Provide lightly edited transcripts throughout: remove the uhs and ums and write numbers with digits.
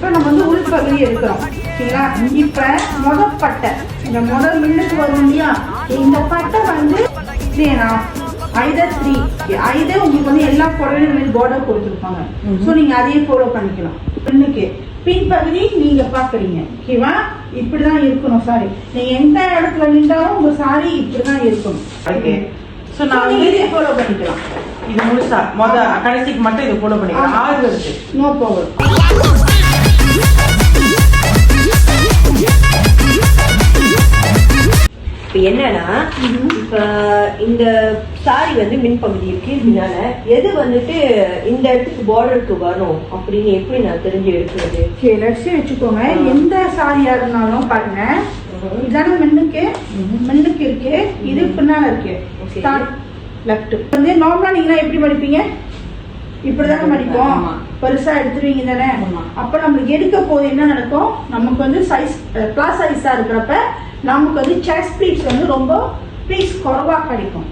இப்போ நம்ம வந்து உள்பகுதி எடுக்கிறோம். ஓகேங்களா? இப்போ பட்டை இந்த மில்லுக்கு வரும் இல்லையா, இந்த பட்டை வந்து either 3 either உங்களுக்கு வந்து எல்லா புடவையும் பார்டர் கொடுத்துருப்பாங்க. ஸோ நீங்கள் அதையே ஃபாலோ பண்ணிக்கலாம். பெண்ணுக்கு பின்பகுதி நீங்க பாக்குறீங்க. ஓகேவா? இப்படிதான் இருக்கணும் சாரி. நீங்க எந்த இடத்துல நின்றாலும் உங்க சாரி இப்படிதான் இருக்கணும். ஓகே. சோ நான் இதை ஃபாலோ பண்ணிக்கலாம். இது முழுசா கடைசிக்கு மட்டும் இதை ஃபாலோ பண்ணிக்கலாம். ஆறு இருக்கு. No problem. இப்போ என்னன்னா, இப்போ இந்த சாரி வந்து மின்பகுதி இருக்கு. இதனால எது வந்துட்டு இந்த இடத்துக்கு பார்டருக்கு வரும் அப்படின்னு எப்படி நான் தெரிஞ்சு எடுக்கிறது? சரி, லட்சியம் வச்சுக்கோங்க. எந்த சாரியா இருந்தாலும் பாருங்க, இதான மென்னுக்கு இருக்கு, இது பின்னால இருக்கு. ஸ்டார்ட் லெஃப்ட் வந்து நார்மலா நீங்க எப்படி மடிப்பீங்க? இப்படிதானே மடிப்போம். பெருசா எடுத்துருவீங்க தானே. அப்ப நம்மளுக்கு எடுக்க போது என்ன நடக்கும், நமக்கு வந்து சைஸ் பிளாஸ் சைஸா இருக்கிறப்ப நமக்கு வந்து செஸ்ட் ப்ளீட்ஸ் வந்து ரொம்ப ப்ளீஸ் குறைவா கிடைக்கும்.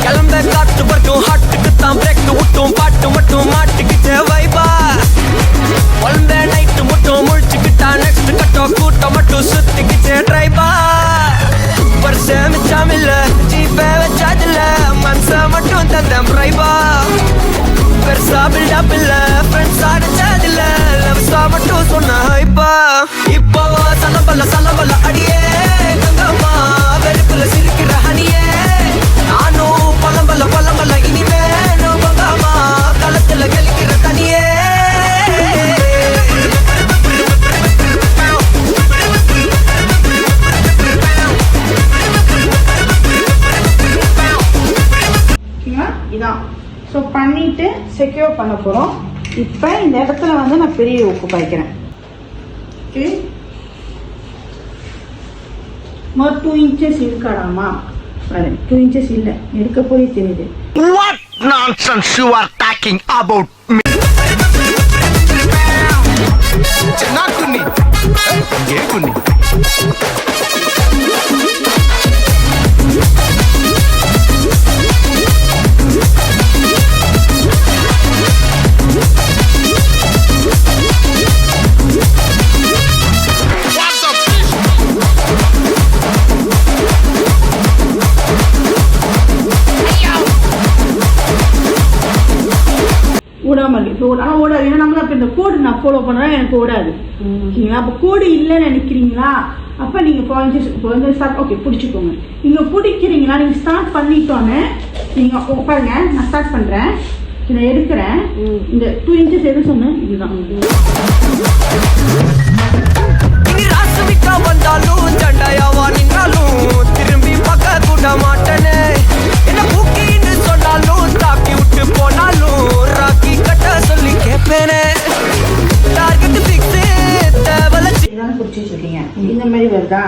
கிளம்ப காத்து மட்டும் ஹாட்டுக்கு தான் பிரேக் விட்டும் பாட்டு மட்டும் மாட்டுக்கிட்டு வைபா ஒன்பே நைட்டு மட்டும் முழிச்சுக்கிட்டா நெக்ஸ்ட் கட்டோ கூட்டம் மட்டும் சுத்திக்கிட்டு ட்ரைபா வருஷம் மிச்சம் இல்ல ஜீப்பே வச்சாதில்ல மனச மட்டும் தந்தேன் ப்ரைபா பெருசா பில்டப் இல்ல ஃப்ரெண்ட்ஸ் அடிச்சதில்ல லவ்ஸா மட்டும் சொன்ன ஹைப்பா இப்போ சலம்பல்ல அடியே கங்கம்மா வெறுப்புல சிரிக்கிற ஹனியே நானும் பழம்பல்ல இனிமே நோபங்காமா களத்துல கலிக்கிற தனியே இதான். ஸோ பண்ணிட்டு செக்யூர் பண்ண போறோம். இப்போ இந்த இடத்துல வந்து நான் பெரிய உப்பு பாய்க்கிறேன். ஓகே, 2 inches இருக்காடாமா? 2 inches இல்ல, எடுக்க போய் தெரியுது. What nonsense you are talking about me? Chennakunni. Ye kunni. ஓடாது. ஏன்னா நம்ம இந்த கோடு நான் ஃபாலோ பண்றேன், எனக்கு ஓடாது. ஓகேங்களா? அப்ப கோடு இல்லைன்னு நினைக்கிறீங்களா? அப்ப நீங்க ஓகே பிடிச்சிக்கோங்க. நீங்க பிடிக்கிறீங்களா? நீங்க ஸ்டார்ட் பண்ணிட்டோன்னு நீங்க பாருங்க, நான் ஸ்டார்ட் பண்றேன், இதை எடுக்கிறேன். இந்த 2 inches எது சொன்னேன், இதுதான். வந்தாலும் சண்டையாவா நின்னாலும் திரும்பி பக்க கூட மாட்டனே என்ன பூக்கின்னு சொன்னாலும் தாக்கி விட்டு போனாலும் ராக்கி கட்ட சொல்லி கேட்பேனே டார்கெட் ஃபிக்ஸ் தேவல இதான் பிடிச்சி வச்சிருக்கீங்க. இந்த மாதிரி வருதா?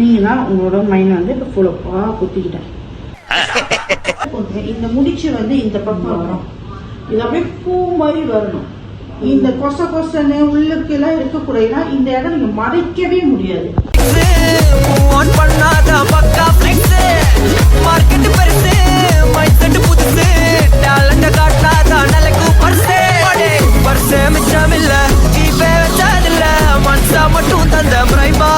நீங்க தான் உங்களோட மைண்ட் வந்து இப்போ ஃபுல்லா குத்திக்கிட்டேன். இந்த முடிச்சு வந்து இந்த பக்கம் வரும். இது அப்படியே பூ மாதிரி வரணும். இந்த கொசன்னு உள்ளுக்கு எல்லாம் இருக்கக்கூடாதுன்னா இந்த இடம் நீங்க மறைக்கவே முடியாது. பண்ணாத பக்கா ஃபிக்ஸ் மார்க்கெட் பெருசு மைண்ட் புதுசு டேலண்ட் காட்டாத நலக்கு பர்சே பர்சே மிச்சம் இல்ல ஜீபே வச்சதில்ல மனசா மட்டும் தந்த பிரைபா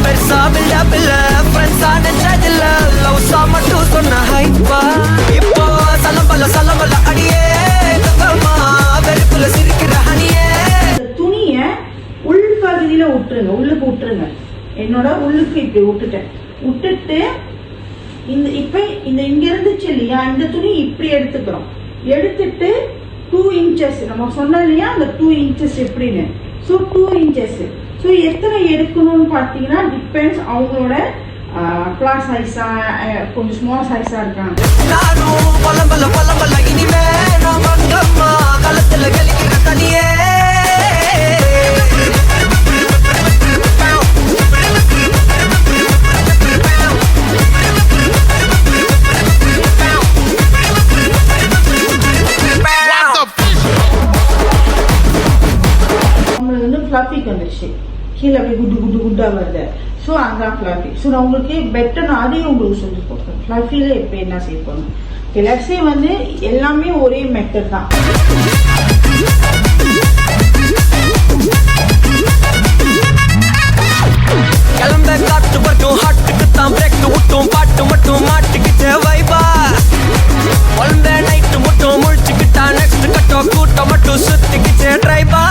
பெருசா பில்டப் இல்ல ஃப்ரெண்ட்ஸா நினைச்சதில்ல லவ்ஸா மட்டும் சொன்ன ஹைப்பா இப்போ சலம்பல்ல அடியே கங்கம்மா வெறுப்புல சிரிக்கிற ஹனியே. துணிய உள்பகுதியில விட்டுருங்க, உள்ளுக்கு விட்டுருங்க. என்னோட உள்ளுக்கு இப்படி விட்டுட்டு இப்ப இங்க இருந்துச்சு இல்லையா, இந்த துணி இப்படி எடுத்துக்கிறோம். எடுத்துட்டு 2 inches நம்ம சொன்னோம் இல்லையா, அந்த 2 inches எப்படின்னு. So 2 inches. ஸோ எத்தனை எடுக்கணும்னு பார்த்தீங்கன்னா டிபெண்ட்ஸ் அவங்களோட கிளாஸ் சைஸா, கொஞ்சம் ஸ்மால் சைஸா இருக்காங்க. நானும் பழம்பல்ல இனிமே நோபங்கம்மா களத்துல கலிக்கிற தனியே ஃப்ளஃபிக் வந்துருச்சு, கீழே அப்படியே குட்டு வருது. ஸோ அதான் ஃப்ளஃபி. ஸோ நான் உங்களுக்கு பெட்டர் நான் அதையும் உங்களுக்கு சொல்லி கொடுக்குறேன். ஃப்ளஃபியில் இப்போ என்ன செய்யணும். லட்ஸே வந்து எல்லாமே ஒரே மெத்தட் தான். கிளம்ப காத்து மட்டும் ஹாட்டுக்கு தான் பிரேக் விட்டும் பாட்டு மட்டும் மாட்டுக்கிச்ச வைபா ஒன்ப நைட்டு மட்டும் முழிச்சுக்கிட்டா நெக்ஸ்ட் கட்டம் கூட்டம் மட்டும் சுத்திக்கிச்ச டிரைபா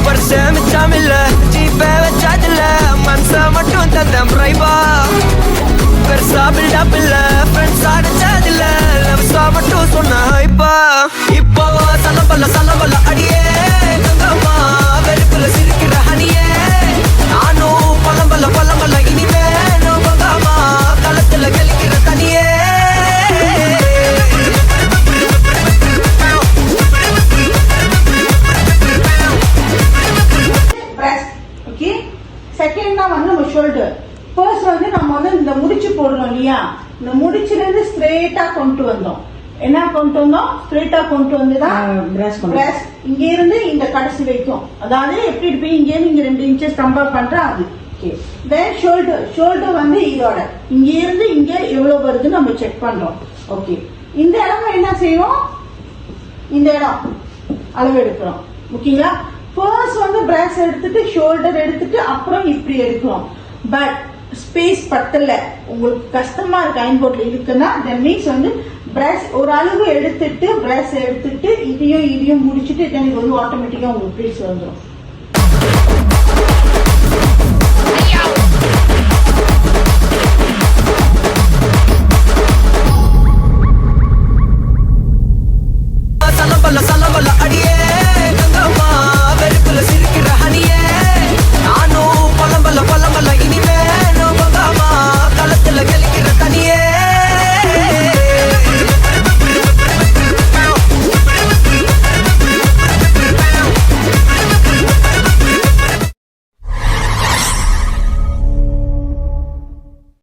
வருஷம் மிச்சாமில்ல ஜீப்பே வச்சாதில்ல மனச மட்டும் தந்தம் டிரைபா பெருசா பில்டப் இல்ல ஃப்ரெண்ட்ஸ் அடிச்சதில்ல லவ்ஸா மட்டும் சொன்ன ஹைப்பா இப்போ சலம்பல்ல அடியே கங்கம்மா வெறுப்புல சிரிக்கிற ஹனியே நானும் பழம்பல்ல இனிமே நோபங்காமா களத்துல கலிக்கிற தனியே ஓகே. செகண்ட் தான் வந்து நம்ம ஷோல்டர். ஃபர்ஸ்ட் வந்து நம்ம வந்து இந்த முடிச்சு போடுறோம் இல்லையா, இந்த முடிச்சுல இருந்து ஸ்ட்ரெயிட்டா கொண்டு வந்தோம். என்ன கொண்டு வந்தோம்? ஸ்ட்ரெயிட்டா கொண்டு வந்துதான் பிரஸ்ட் இங்க இருந்து இந்த கடைசி வைக்கும். அதாவது எப்படி இருப்பீங்க, இங்க இருந்து இங்க 2 இன்ச்சஸ் கம்பேர் பண்ற அது. தென் ஷோல்டர் வந்து இதோட இங்க இருந்து இங்க எவ்வளவு வருதுன்னு நம்ம செக் பண்றோம். ஓகே. இந்த இடம் என்ன செய்வோம், இந்த இடம் அளவு எடுக்கிறோம். ஓகேங்களா. ஃபர்ஸ்ட் வந்து பிரஸ் எடுத்துட்டு ஷோல்டர் எடுத்துட்டு அப்புறம் இப்படி எடுக்கிறோம். பட் ஸ்பேஸ் பத்தல, உங்களுக்கு கஷ்டமா இருக்கு அயன் போர்ட்ல இருக்குன்னா தட் மீன்ஸ் வந்து பிரஷ் ஒரு அளவு எடுத்துட்டு பிரஷ் எடுத்துட்டு இதையும் முடிச்சுட்டு எனக்கு வந்து ஆட்டோமேட்டிக்கா உங்களுக்கு பீஸ் வந்துடும்.